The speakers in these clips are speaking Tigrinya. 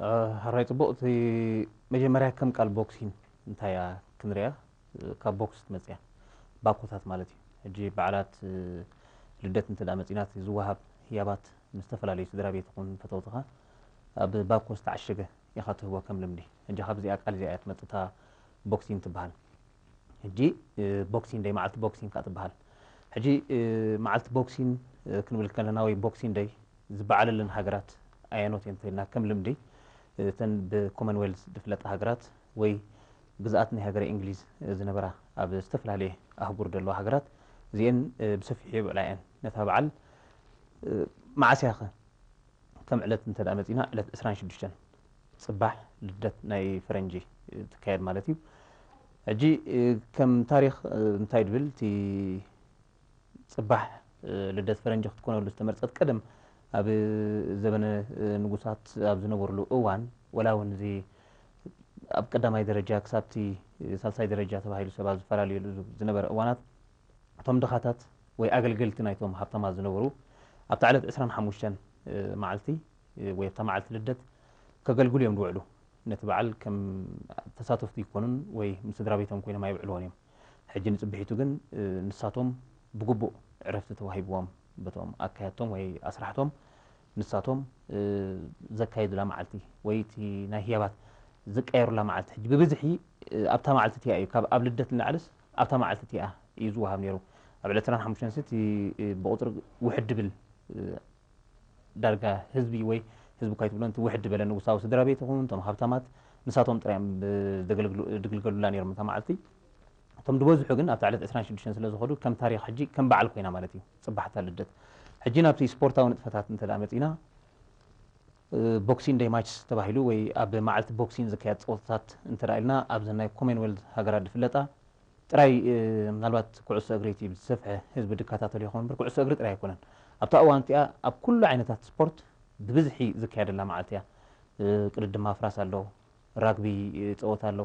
هراي طبق في مجمرها كم قال بوكسين انتايا كنريا كاب بوكس تمصيا باكوتات مالتي اجي بعلات لدت انت دامصينات زوهاب هيابات مستفلالي سدرا بيت تكون فتوتها اب باكوس تعشقه يخاطه هو كم لمدي اجي خبزي اقل زي ايات مطتا بوكسين تبهال اجي بوكسين داي معلت بوكسين كاتبهال اجي معلت بوكسين كنبل كلنا وي بوكسين داي زبعل لن هاجرات ايانوت انتنا كم لمدي تن بكومنولث دفلت هاجرات وي جزءات هاجر انجليز زنبرا اب استفل عليه اهبور دلو هاجرات زين بسفيح يبعلين نتابعل مع سياخه كم علت انت دامتينا علت اسران شدشتن صباح لدت ناي فرنجي تكايد مالتي اجي كم تاريخ انتايد بل تي صباح لدت فرنجي تكون له استمرت قدم اب زمن نغوسات اب زنبرلو اوان ولا ونزي اب قدماي درجه كسابتي سالساي درجه تبايل سباز فرالي زنبر اوانات ቶም دخاتات ወይ አገልግልቲ ናይቶም ሃብታማ ዝነበሩ ኣብ ታዕለት 25 መዓልቲ ወይ ኣብ መዓልቲ ልደት ከገልግሉ እዮም ዝውዕሉ ነቲ በዓል ከም ተሳተፍቲ ይኮኑን ወይ ምስ ስድራ ቤቶም ኮይኖም ኣይብዕልዎን እዮም ሕጂ ንፅብሒቱ ግን ንሳቶም ብግቡእ ዕረፍቲ ተዋሂብዎም በቶም ኣካያቶም ወይ ኣስራሕቶም ንሳቶም ዘካይዱላ መዓልቲ ወይ እቲ ናይ ህያባት ዝቀየሩላ መዓልቲ ሕጂ ብብዝሒ ኣብታ መዓልቲ እቲኣ እዩ ካብ ኣብ ልደት ንላዕልስ ኣብታ መዓልቲ እቲኣ እዩ ዝወሃብ ነይሩ قبل 25 سنة بقطر واحد بال درجة حزبي وي حزب كايت بلون واحد بل انه وساو سدرا بيتهم تم هابتامات نساتهم طريام دغلغلو لا نير متا معلتي تم دبوزحو ግን ኣብቲ ዓለት 26 ስለ ዝኸዱ ከም ታሪክ ሕጂ ከም በዓል ኮይና ማለት እዩ ጽባሕታ ልደት ሕጂ ናብቲ ስፖርታዊ ንጥፈታት እንተዳመፂና ቦክሲንግ ዴይ ማችስ ተባሂሉ ወይ ኣብ መዓልቲ ቦክሲንግ ዝካየድ ፀወታታት እንተዳኢልና ኣብ ዘናይ ኮመንዌልዝ ሃገራት ድፍለጣ ጥራይ ምናልባት ኩዕሶ እግሪ እቲ ብዝሰፍሐ ህዝቢ ድከታተል ይኸውን በር ኩዕሶ እግሪ ጥራይ ኣይኮነን ኣብታ እዋን እቲኣ ኣብ ኩሉ ዓይነታት ስፖርት ብብዝሒ ዝካየደላ መዓልቲ እያ ቅድድም ኣፍራስ ኣሎ ራግቢ ፀወታ ኣሎ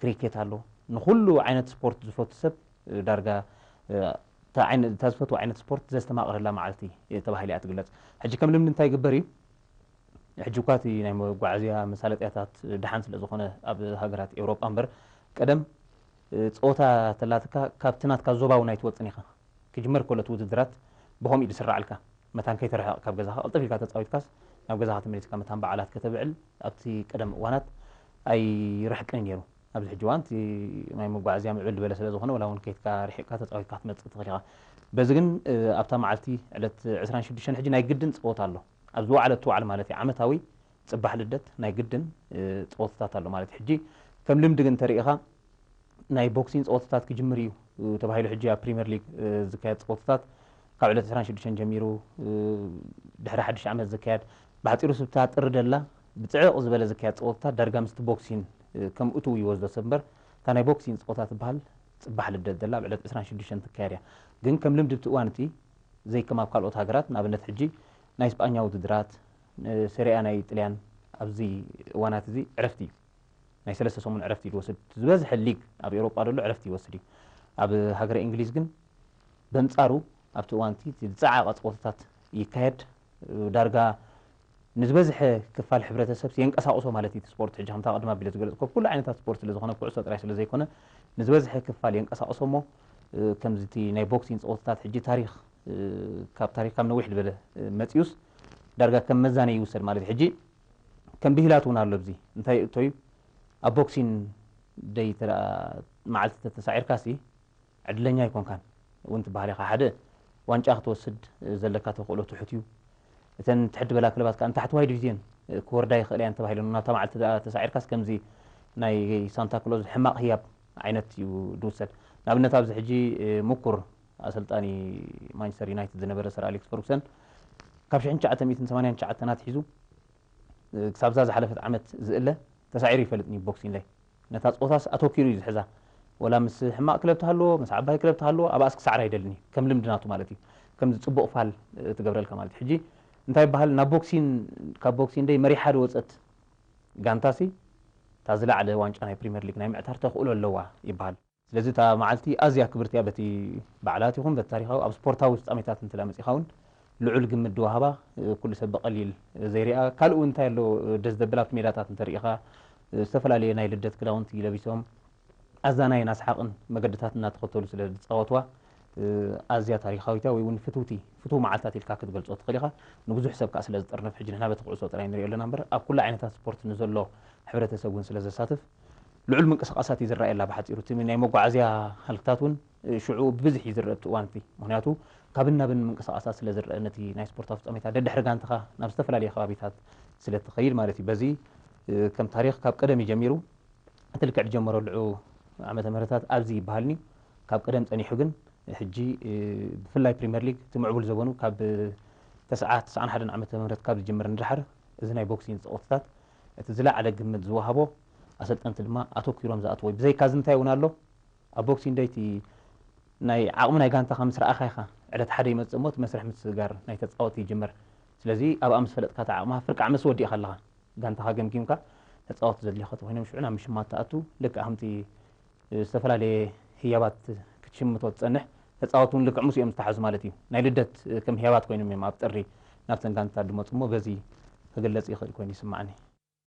ክሪኬት ኣሎ ንኩሉ ዓይነት ስፖርት ዝፈቱ ሰብ ዳርጋ ተዝፈትዎ ዓይነት ስፖርት ዘስተማቕረላ መዓልቲ ተባሂላ እያ ትግለፅ ሕጂ ከም ልምዲ እንታይ ይግበር እዩ ሕጂ እኳ እቲ ናይ መጓዓዝያ መሳለጥያታት ድሓን ስለ ዝኾነ ኣብ ሃገራት ኤውሮጳ እምበር ቀደም ጾታ ተላትካ ካብትናትካ ዞባው ናይ ትወፅን ኢኻ ክጅመር ከሎት ውድድራት ብኸም ኢድ ስራዓልካ መታን ከይተረሓቕ ካብ ገዛኻ ቅልጥፍ ኢልካ ተፃዊትካስ ናብ ገዛኻ ተመሊስካ መታን በዓላት ከተብዕል ኣብቲ ቀደም እዋናት ኣይ ረሕቅን ነይሩ ኣብዚ ሕጂ እዋን እቲ ናይ መጓዓዝያ ምዕብል ዝበለ ስለ ዝኾነ ወላ እውን ከይትካ ርሒቕካ ተፃዊትካ ክትመፅእ ትኽእል ኢኻ በዚ ግን ኣብታ መዓልቲ ዕለት 26 ሕጂ ናይ ግድን ፀወታ ኣሎ ኣብ ዝወዓለት ትወዓል ማለት እዩ ዓመታዊ ፅባሕ ልደት ናይ ግድን ፀወታታት ኣሎ ማለት እዩ ሕጂ ከም ልምዲ ግን ተሪኢኻ ናይ ቦክሲንግ ፀወታታት ክጅምር እዩ ተባሂሉ ሕጂ ኣብ ፕሪምየር ሊግ ዝካየድ ፀወታታት ካብ ዕለት 26 ጀሚሩ ድሕሪ 1 ዓመት ዝካየድ ብሓፂሩ ስብታ ጥሪ ደላ ብፅዕቕ ዝበለ ዝካየድ ፀወታታት ዳርጋ ምስቲ ቦክሲንግ ከም እቱ ይወስዶ ሰብ እምበር እታ ናይ ቦክሲንግ ፀወታ ትበሃል ፅባሕ ልደት ደላ ብዕለት 26 ትካየድ እያ ግን ከም ልምዲ ብቲ እዋን እቲ ዘይከም ኣብ ካልኦት ሃገራት ንኣብነት ሕጂ ናይ እስጳኛ ውድድራት ሰሪያ ናይ ጣልያን ኣብዚ እዋናት እዚ ዕረፍቲ እዩ ናይ 3 ሰሙን ዕረፍቲ ይወስድ ዝበዝሕ ሊግ ኣብ ኤውሮጳ ደሎ ዕረፍቲ ይወስድ እዩ ኣብ ሃገር እንግሊዝ ግን በንጻሩ ኣብቲ እዋን እቲ ዝፀዓቐ ፀወታታት ይካየድ ዳርጋ ንዝበዝሐ ክፋል ሕብረተሰብ የንቀሳቕሶ ማለት እዩ ስፖርት ሕጂ ከምታ ቅድማ ቢለ ዝገለፅኩ ኩሉ ዓይነታት ስፖርት ስለ ዝኾነ ኩዕሶ ጥራይ ስለ ዘይኮነ ንዝበዝሐ ክፋል የንቀሳቕሶ እሞ ከምዚ እቲ ናይ ቦክሲንግ ፀወታታት ሕጂ ታሪክ ካብ ታሪክ ካብ ነዊሕ ዝበለ መፂኡስ ዳርጋ ከም መዛነይ ይውሰድ ማለት እዩ ሕጂ ከም ብሂላት እውን ኣሎ ኣብዚ እንታይ እቶዩ ኣብ ቦክሲንግ ደይ መዓልቲ ተተሳዒርካሲ ዕድለኛ ይኮንካን እውን ትበሃል ኢኻ ሓደ ዋንጫ ክትወስድ ዘለካ ተኽእሎ ትሑት እዩ እተን ትሕድ በላ ክለባት ከዓ ንታሕተዋይ ዲቪዝዮን ክወርዳ ይኽእል እየን ተባሂሉ ናብታ መዓልቲ ተሳዒርካስ ከምዚ ናይ ሳንታ ክሎዝ ሕማቕ ህያብ ዓይነት እዩ ድውሰድ ንኣብነት ኣብዚ ሕጂ ምኩር ኣሰልጣኒ ማንቸስተር ዩናይትድ ዝነበረ ሰር ኣሌክስ ፈርጉሰን ካብ 1989 ናትሒዙ ክሳብዛ ዝሓለፈት ዓመት ዝእለ ተሳዒሩ ይፈልጥኒ ቦክሲንግ ላይ ነታ ፀወታስ ኣተወኪሩ እዩ ዝሕዛ ወላ ምስ ሕማቕ ክለብ ተሃልዎ ምስ ዓባይ ክለብ ተሃልዎ ኣብኣስ ክሳዕራ ይደልኒ ከም ልምዲ ናቱ ማለት እዩ ከምዚ ፅቡቕ ፋል ትገብረልካ ማለት እዩ ሕጂ እንታይ ይበሃል ናብ ቦክሲንግ ካብ ቦክሲንግ ደይ መሪሓ ወፀት ጋንታሲ እታ ዝለዓለ ዋንጫ ናይ ፕሪምየር ሊግ ናይ ምዕታር ተኽእሎ ኣለዋ ይበሃል ስለዚ እታ መዓልቲ ኣዝያ ክብርቲ እያ በቲ በዓላት ይኹን በቲ ታሪኻዊ ኣብ ስፖርታዊ ፍፃሜታት እንትላ መፂኻ እውን ልዑል ግምት ወሃባ ኩሉ ሰብ በቀሊል ዘይሪኣ ካልኡ እንታይ ኣሎ ደስ ዘብላት ሜዳታት እንተሪኢኻ ዝተፈላለዩ ናይ ልደት ክዳውንቲ ለቢሶም ኣዛናይ ናስሓቅን መገድታት እናተኸተሉ ስለ ዝፃወትዋ ኣዝያ ታሪካዊታ ወይ እውን ፍቱው መዓልታት ኢልካ ክትገልፆ ትኽእል ኢኻ ንብዙሕ ሰብ ከዓ ስለ ዝጠርነፍ ሕጂ ንሕና በቲ ኩዕሶ ጥራይ ንሪኦ ኣለና እምበር ኣብ ኩሉ ዓይነታት ስፖርት ንዘሎ ሕብረተሰብ እውን ስለ ዘሳትፍ ልዑል ምንቅስቃሳት እዩ ዝረኣየላ ብሓፂሩ እቲ ናይ መጓዓዝያ ሃልክታት እውን ሽዑ ብብዝሕ እዩ ዝረአ እቲ እዋን እቲ ምክንያቱ ካብን ናብን ምንቅስቃሳት ስለ ዝረአ ነቲ ናይ ስፖርታዊ ፍፃሜታ ደድሕሪ ጋንትኻ ናብ ዝተፈላለየ ከባቢታት ስለ ትኸይድ ማለት እዩ በዚ ከም ታሪክ ካብ ቀደም እዩ ጀሚሩ እቲ ልክዕ ጀመረልዑ ዓመተ ምህረታት ኣብዚ ይበሃልኒ ካብ ቀደም ፀኒሑ ግን ሕጂ ብፍላይ ፕሪምየር ሊግ እቲ ምዕቡል ዘበኑ ካብ 91 ዓመተ ምህረት ካብ ዝጅምር እንድሕር እዚ ናይ ቦክሲንግ ፀወታታት እቲ ዝለዓለ ግምት ዝወሃቦ ኣሰልጠንቲ ድማ ኣተኪሮም ዝኣትዎ ብዘይካ ዝንታይ እውን ኣሎ ኣብ ቦክሲንግ ደይቲ ናይ ዓቕሚ ናይ ጋንታኻ ምስ ረኣኻ ኢኻ ዕለት ሓደ ይመፅእ እሞ እቲ መስርሕ ምስጋር ናይ ተፃወቲ ይጅምር ስለዚ ኣብኣ ምስ ፈለጥካ እቲ ዓቕምኻ ፍርቃዕ ምስ ወዲእኻ ኣለኻ ጋንታኻ ገምጊምካ ተፃወቲ ዘድልዮኻ ኮይኖም ሽዑ ናብ ምሽማት ተኣቱ ልክዕ ከምቲ ዝተፈላለየ ህያባት ክትሽምቶ ትፀንሕ ተፃወቲ እውን ልክዕ ምስ እዮም ዝተሓዙ ማለት እዩ ናይ ልደት ከም ህያባት ኮይኖም እዮም ኣብ ጥሪ ናብተን ጋንታታት ድመፁ እሞ በዚ ክግለፅ ይኽእል ኮይኑ ይስማዓኒ